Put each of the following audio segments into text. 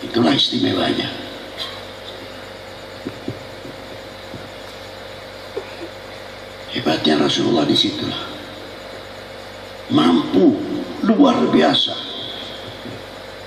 Itulah istimewanya. Hebatnya Rasulullah di situlah. Mampu, luar biasa.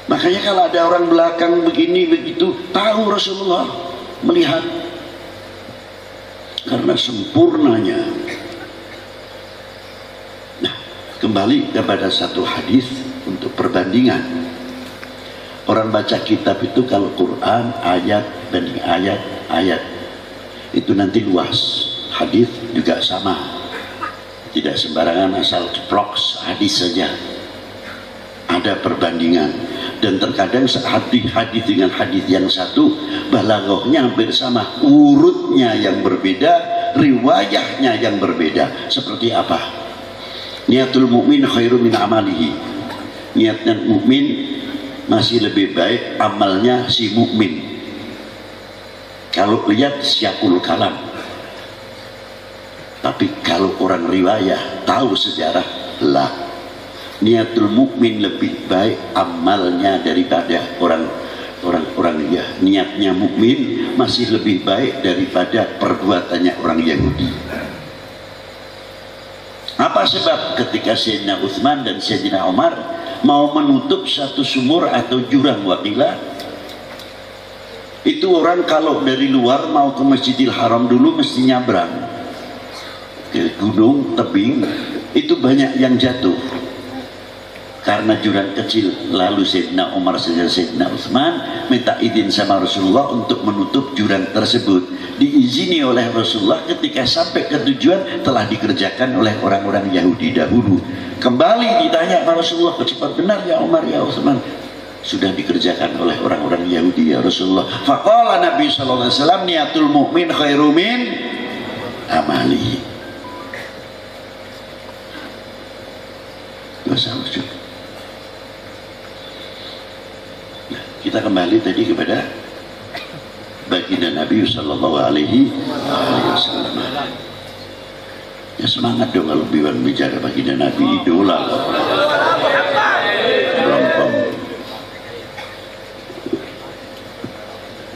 Makanya kalau ada orang belakang begini begitu, tahu Rasulullah melihat karena sempurnanya. Nah, kembali kepada satu hadis untuk perbandingan. Orang baca kitab itu kalau Quran ayat banding ayat, ayat itu nanti luas. Hadis juga sama. Tidak sembarangan asal ceplok hadis saja. Ada perbandingan, dan terkadang hadis dengan hadis yang satu balaghahnya hampir sama, urutnya yang berbeda, riwayahnya yang berbeda. Seperti apa? Niatul mukmin khairu min amalihi. Niatnya mukmin masih lebih baik amalnya si mukmin. Kalau lihat syakul kalam. Tapi kalau orang riwayah tahu sejarah, lah niatul mukmin lebih baik amalnya daripada orang ya. Niatnya mukmin masih lebih baik daripada perbuatannya orang Yahudi. Apa sebab ketika Sayyidina Utsman dan Sayyidina Umar mau menutup satu sumur atau jurang wakilah, itu orang kalau dari luar mau ke Masjidil Haram dulu mesti nyabrang ke gunung tebing, itu banyak yang jatuh karena jurang kecil. Lalu Sayyidina Umar dan Sayyidina Utsman minta izin sama Rasulullah untuk menutup jurang tersebut. Diizini oleh Rasulullah, ketika sampai ke tujuan telah dikerjakan oleh orang-orang Yahudi dahulu. Kembali ditanya sama Rasulullah, cepat benar ya Umar ya Utsman? Sudah dikerjakan oleh orang-orang Yahudi ya Rasulullah. Faqala Nabi sallallahu alaihi wasallam, niatul mu'min khairu min amalihi. Nah, kita kembali tadi kepada baginda Nabi Sallallahu Alaihi Wasallam. Ya semangat dong kalau bicara baginda Nabi, idola.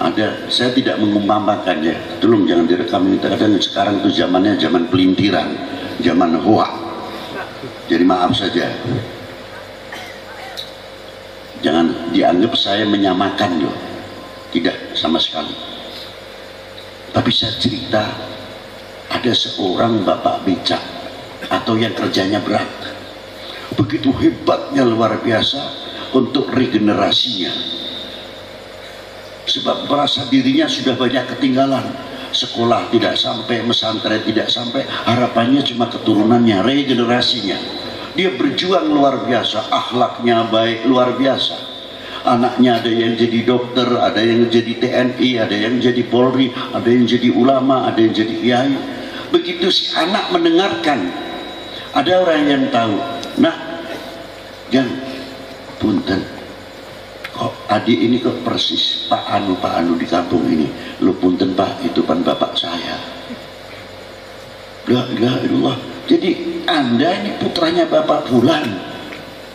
Ada, saya tidak mengumpamakan ya, tolong jangan direkam. Kadang sekarang itu zamannya zaman pelintiran, zaman hoak. Jadi maaf saja, jangan dianggap saya menyamakan loh, tidak sama sekali. Tapi saya cerita, ada seorang bapak becak atau yang kerjanya berat, begitu hebatnya luar biasa untuk regenerasinya, sebab merasa dirinya sudah banyak ketinggalan. Sekolah tidak sampai, pesantren tidak sampai, harapannya cuma keturunannya, regenerasinya. Dia berjuang luar biasa, akhlaknya baik luar biasa. Anaknya ada yang jadi dokter, ada yang jadi TNI, ada yang jadi Polri, ada yang jadi ulama, ada yang jadi kiai. Begitu si anak mendengarkan, ada orang yang tahu, nah, jangan punten, kok adik ini kok persis Pak Anu di kampung ini. Lu punten Pak, itu kan bapak saya. La ilaha illallah. Jadi Anda ini putranya Bapak Fulan.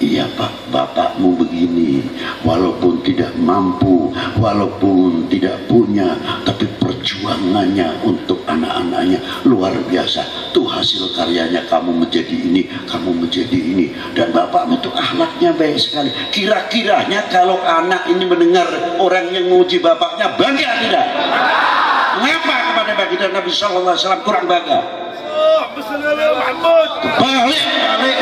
Iya Pak, bapakmu begini, walaupun tidak mampu, walaupun tidak punya, tapi perjuangannya untuk anak-anaknya luar biasa. Tuh hasil karyanya, kamu menjadi ini, kamu menjadi ini. Dan bapakmu tuh akhlaknya baik sekali. Kira-kiranya kalau anak ini mendengar orang yang menguji bapaknya, bangga tidak? Mengapa kepada baginda Nabi Sallallahu Alaihi Wasallam kurang bangga? Balik.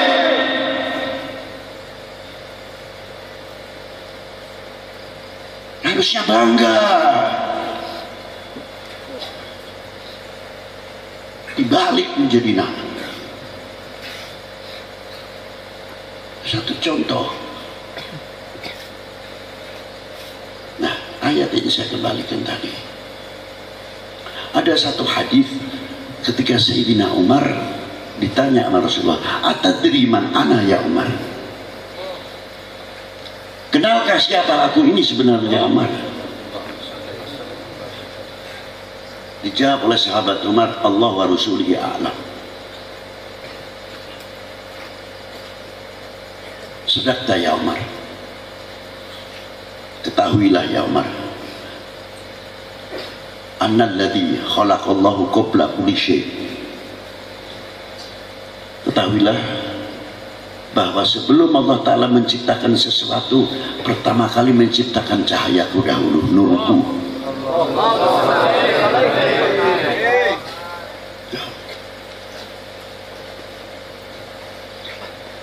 Harusnya bangga. Dibalik menjadi nak. Satu contoh. Nah, ayat ini saya kembalikan tadi. Ada satu hadis ketika Sayyidina Umar ditanya sama Rasulullah, "Atadri man ana ya Umar?" Kenalkah siapa aku ini sebenarnya Umar? Dijawab oleh sahabat Umar, Allah wa Rasulihi a'lam. Sedakta ya Umar. ketahuilah ya Umar, annalladzi khalaqallahu qabla kulli syai'. Ketahuilah bahwa sebelum Allah Ta'ala menciptakan sesuatu, pertama kali menciptakan cahayaku dahulu, nurku.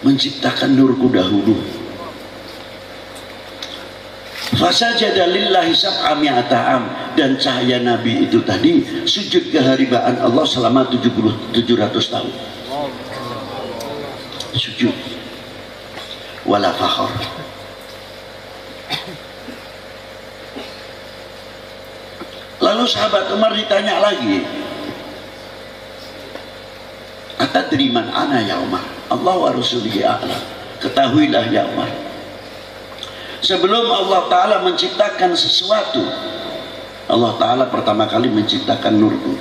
Menciptakan nurku dahulu. Fasajada lillahi sab'a mi'ata am, dan cahaya Nabi itu tadi sujud keharibaan Allah selama 700 tahun. Sujud wala fakhar. Lalu sahabat Umar ditanya lagi, atadri man ana ya Umar? Allah wa rasulihi a'lam. Ketahuilah ya Umar, sebelum Allah Ta'ala menciptakan sesuatu, Allah Ta'ala pertama kali menciptakan nurku.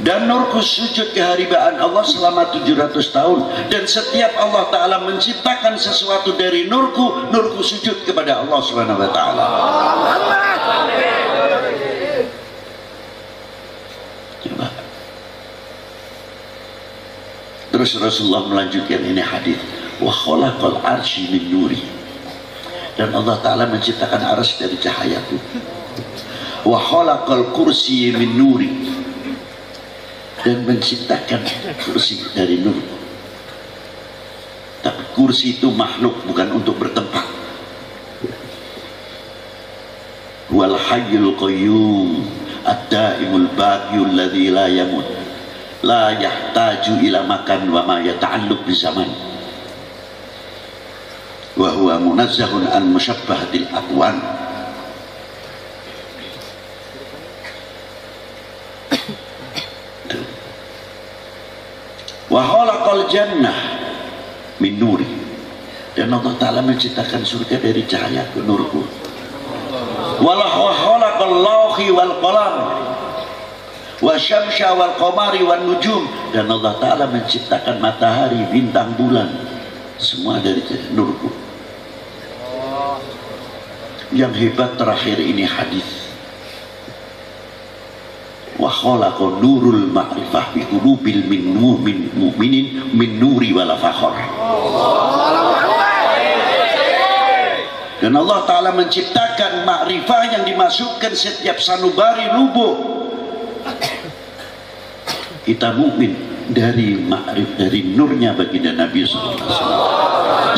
Dan nurku sujud keharibaan Allah selama 700 tahun. Dan setiap Allah Ta'ala menciptakan sesuatu dari nurku, nurku sujud kepada Allah Subhanahu wa Ta'ala. Coba. Terus Rasulullah melanjutkan ini hadis, wa khalaqal arsy min nuri, dan Allah Ta'ala menciptakan arsy dari cahayaku. Wa khalaqal kursi min nuri, dan menciptakan kursi dari nur. Tapi kursi itu makhluk, bukan untuk bertempat. Wal hayyul qayyum ad-daimul baqiyul ladzi la yamut la yahtaju ila makan wa ma yata'alluq bi zaman wa huwa munazzahun an musyabbahatil aqwan. Wa khalaqal jannah min nuri, dan Allah Ta'ala menciptakan surga dari cahaya nurku. Wa khalaqal lawhi wal qalam wa syamsya wal qamari wan nujum, dan Allah Ta'ala menciptakan matahari, bintang, bulan, semua dari nurku. Yang hebat terakhir ini hadis, wa khalaqa nurul ma'rifah bi qulubil mu'minin min nuri wala fakhar. Dan Allah Ta'ala menciptakan ma'rifah yang dimasukkan setiap sanubari lubuk kita mukmin dari ma'rif, dari nurnya baginda Nabi SAW,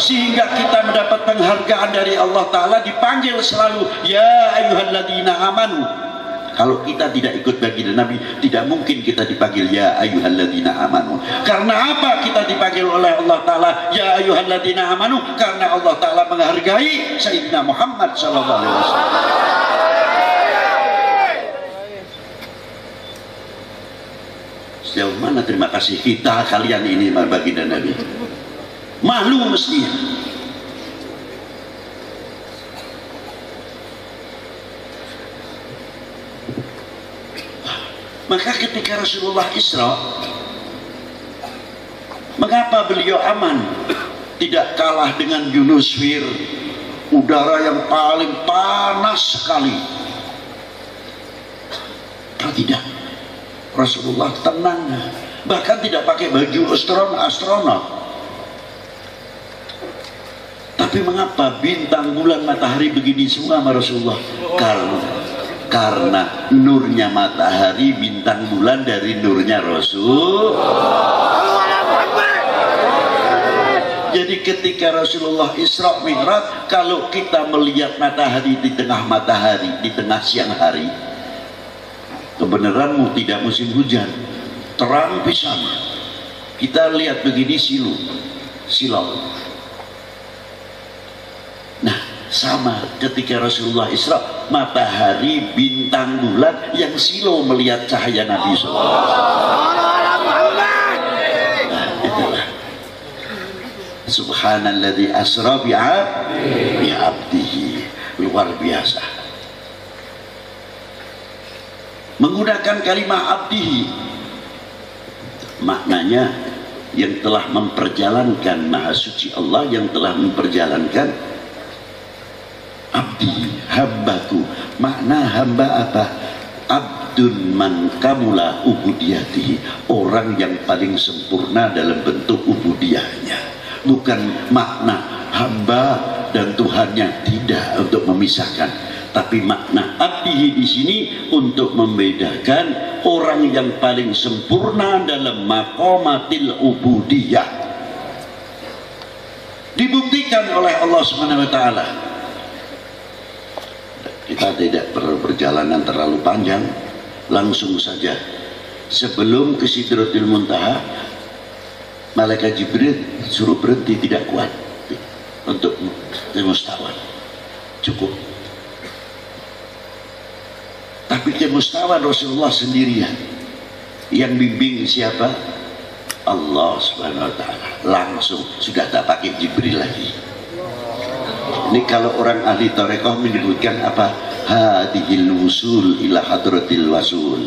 sehingga kita mendapat penghargaan dari Allah Ta'ala, dipanggil selalu ya ayyuhalladzina amanu. Kalau kita tidak ikut baginda Nabi, tidak mungkin kita dipanggil ya ayyuhalladzina amanu. Karena apa kita dipanggil oleh Allah Ta'ala ya ayyuhalladzina amanu? Karena Allah Ta'ala menghargai Sayyidina Muhammad SAW. Sejauh mana terima kasih kita kalian ini baginda Nabi? Malu mestinya. Maka ketika Rasulullah Isra, mengapa beliau aman? Tidak kalah dengan Yunusfir, udara yang paling panas sekali. Kalau tidak, Rasulullah tenang, bahkan tidak pakai baju astronot. Tapi mengapa bintang, bulan, matahari begini semua sama Rasulullah? Karena nurnya matahari, bintang, bulan dari nurnya Rasul. Jadi ketika Rasulullah Isra Mi'raj, kalau kita melihat matahari di tengah matahari, di tengah siang hari, kebenaranmu tidak musim hujan, terang pisan. Kita lihat begini silau. Nah, sama ketika Rasulullah Isra, matahari, bintang, bulan yang silau melihat cahaya Nabi SAW. Nah, itulah subhanalladzi asra bi'abdihi, luar biasa. Menggunakan kalimat abdihi, maknanya yang telah memperjalankan, maha suci Allah yang telah memperjalankan abdi, hambaku. Makna hamba apa? Abdun man kamula ubudiyatihi, orang yang paling sempurna dalam bentuk ubudiyahnya. Bukan makna hamba dan Tuhannya, tidak, untuk memisahkan, tapi makna abdihi di sini untuk membedakan orang yang paling sempurna dalam maqamatil ubudiyah. Dibuktikan oleh Allah Subhanahu wa taala. Kita tidak perlu perjalanan terlalu panjang, langsung saja. Sebelum ke Sidratul Muntaha, malaikat Jibril suruh berhenti, tidak kuat untuk ke Mustawan. Cukup. Tapi ke Mustawan Rasulullah sendirian. Yang bimbing siapa? Allah Subhanahu wa taala. Langsung, sudah tak pakai Jibril lagi. Ini kalau orang ahli tarekat menyebutkan apa? Hadihil wusul ila hadratil wasul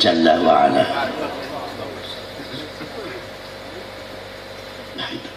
jalla wa ala. Nah itu.